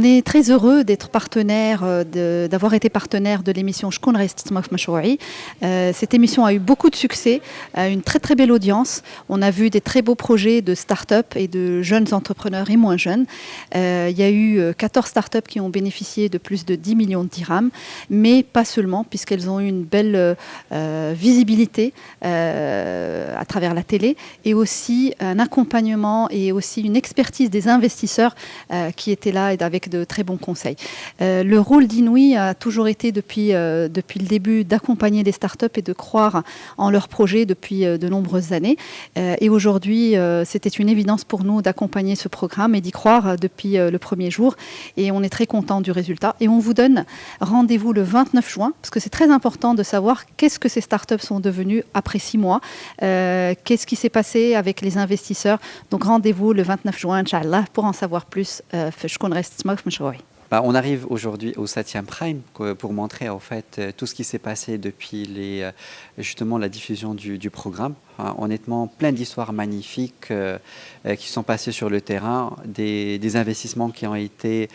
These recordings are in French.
On est très heureux d'être partenaire, d'avoir été partenaire de l'émission Shkoun Rais Titmaf Mashroui. Cette émission a eu beaucoup de succès, une très très belle audience. On a vu des très beaux projets de start-up et de jeunes entrepreneurs et moins jeunes. Il y a eu 14 start-up qui ont bénéficié de plus de 10 millions de dirhams, mais pas seulement, puisqu'elles ont eu une belle visibilité à travers la télé, et aussi un accompagnement et aussi une expertise des investisseurs qui étaient là et avec de très bons conseils. Le rôle d'Inouï a toujours été depuis le début d'accompagner les startups et de croire en leurs projets depuis de nombreuses années. Et aujourd'hui, c'était une évidence pour nous d'accompagner ce programme et d'y croire depuis le premier jour. Et on est très content du résultat. Et on vous donne rendez-vous le 29 juin, parce que c'est très important de savoir qu'est-ce que ces startups sont devenues après 6 mois, qu'est-ce qui s'est passé avec les investisseurs. Donc rendez-vous le 29 juin, Inch'Allah, pour en savoir plus. On arrive aujourd'hui au 7e Prime pour montrer en fait tout ce qui s'est passé depuis justement la diffusion du programme. Honnêtement, plein d'histoires magnifiques qui sont passées sur le terrain, des investissements qui ont été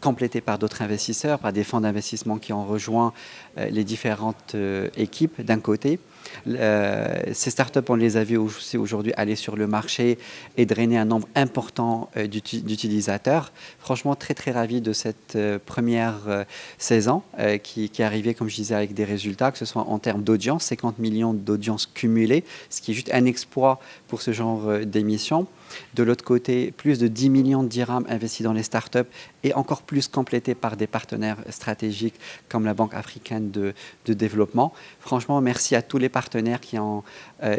complétés par d'autres investisseurs, par des fonds d'investissement qui ont rejoint les différentes équipes d'un côté. Ces startups, on les a vues aussi aujourd'hui aller sur le marché et drainer un nombre important d'utilisateurs. Franchement, très très ravi de cette première saison qui est arrivée, comme je disais, avec des résultats, que ce soit en termes d'audience, 50 millions d'audience cumulées, ce qui est juste un exploit pour ce genre d'émission. De l'autre côté, plus de 10 millions de dirhams investis dans les startups et encore plus complétés par des partenaires stratégiques comme la Banque africaine de développement. Franchement, merci à tous les partenaires qui ont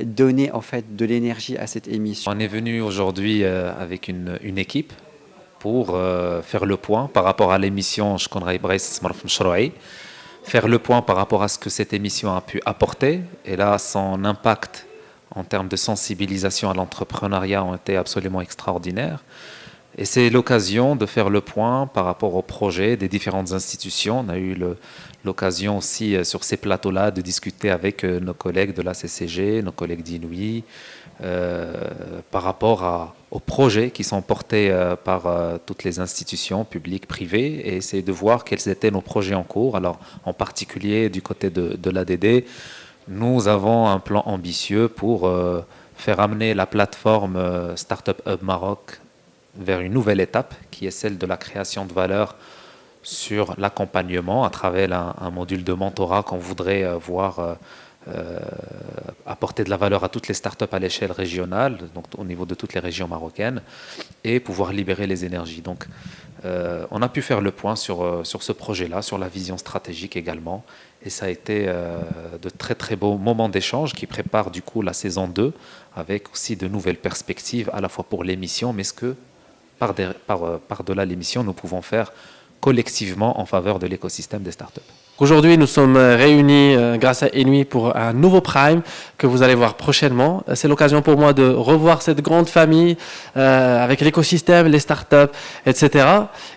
donné en fait de l'énergie à cette émission. On est venu aujourd'hui avec une équipe pour faire le point par rapport à l'émission Shkoun Rais Titmaf Mashroui, faire le point par rapport à ce que cette émission a pu apporter et là son impact en termes de sensibilisation à l'entrepreneuriat ont été absolument extraordinaires. Et c'est l'occasion de faire le point par rapport aux projets des différentes institutions. On a eu l'occasion aussi sur ces plateaux-là de discuter avec nos collègues de la CCG, nos collègues d'Inouï, par rapport aux projets qui sont portés par toutes les institutions publiques, privées, et essayer de voir quels étaient nos projets en cours. Alors, en particulier du côté de l'ADD, nous avons un plan ambitieux pour faire amener la plateforme Startup Hub Maroc vers une nouvelle étape qui est celle de la création de valeur sur l'accompagnement à travers un module de mentorat qu'on voudrait voir apporter de la valeur à toutes les startups à l'échelle régionale, donc au niveau de toutes les régions marocaines, et pouvoir libérer les énergies. Donc, on a pu faire le point sur ce projet-là, sur la vision stratégique également, et ça a été de très très beaux moments d'échange qui préparent du coup la saison 2, avec aussi de nouvelles perspectives à la fois pour l'émission, mais ce que par-delà l'émission nous pouvons faire collectivement en faveur de l'écosystème des startups. Aujourd'hui, nous sommes réunis grâce à Inouï pour un nouveau Prime que vous allez voir prochainement. C'est l'occasion pour moi de revoir cette grande famille avec l'écosystème, les startups, etc.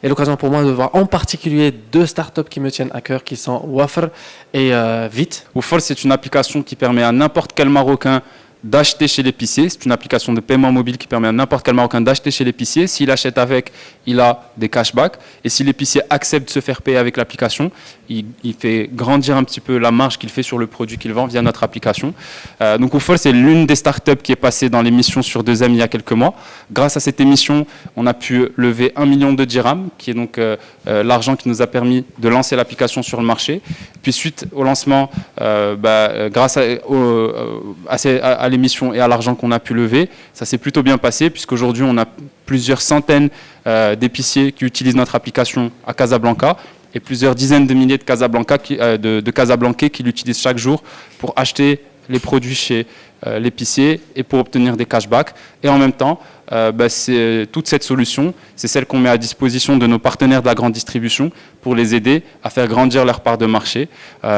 Et l'occasion pour moi de voir en particulier 2 startups qui me tiennent à cœur, qui sont Wafr et Vite. Wafr, c'est une application qui permet à n'importe quel Marocain d'acheter chez l'épicier. C'est une application de paiement mobile qui permet à n'importe quel Marocain d'acheter chez l'épicier. S'il achète avec, il a des cashbacks. Et si l'épicier accepte de se faire payer avec l'application, il fait grandir un petit peu la marge qu'il fait sur le produit qu'il vend via notre application. Donc Wafr, c'est l'une des startups qui est passée dans l'émission sur 2M il y a quelques mois. Grâce à cette émission, on a pu lever 1 million de dirhams, qui est donc l'argent qui nous a permis de lancer l'application sur le marché. Puis suite au lancement, grâce à l'émission et à l'argent qu'on a pu lever, ça s'est plutôt bien passé, puisqu'aujourd'hui on a plusieurs centaines d'épiciers qui utilisent notre application à Casablanca et plusieurs dizaines de milliers de Casablancais qui l'utilisent chaque jour pour acheter les produits chez l'épicier et pour obtenir des cashbacks. Et en même temps, toute cette solution, c'est celle qu'on met à disposition de nos partenaires de la grande distribution pour les aider à faire grandir leur part de marché.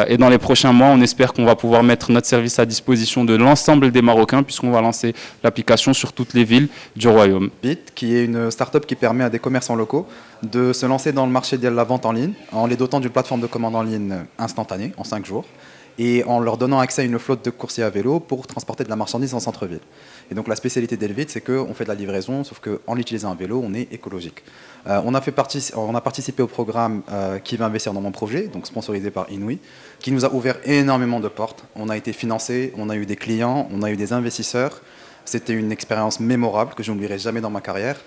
Et dans les prochains mois, on espère qu'on va pouvoir mettre notre service à disposition de l'ensemble des Marocains, puisqu'on va lancer l'application sur toutes les villes du royaume. Vite, qui est une start-up qui permet à des commerçants locaux de se lancer dans le marché de la vente en ligne en les dotant d'une plateforme de commande en ligne instantanée, en 5 jours. et en leur donnant accès à une flotte de coursiers à vélo pour transporter de la marchandise en centre-ville. Et donc la spécialité d'Elvit, c'est qu'on fait de la livraison, sauf qu'en utilisant un vélo, on est écologique. On a participé au programme Qui va investir dans mon projet, donc sponsorisé par Inouï, qui nous a ouvert énormément de portes. On a été financé, on a eu des clients, on a eu des investisseurs. C'était une expérience mémorable que je n'oublierai jamais dans ma carrière.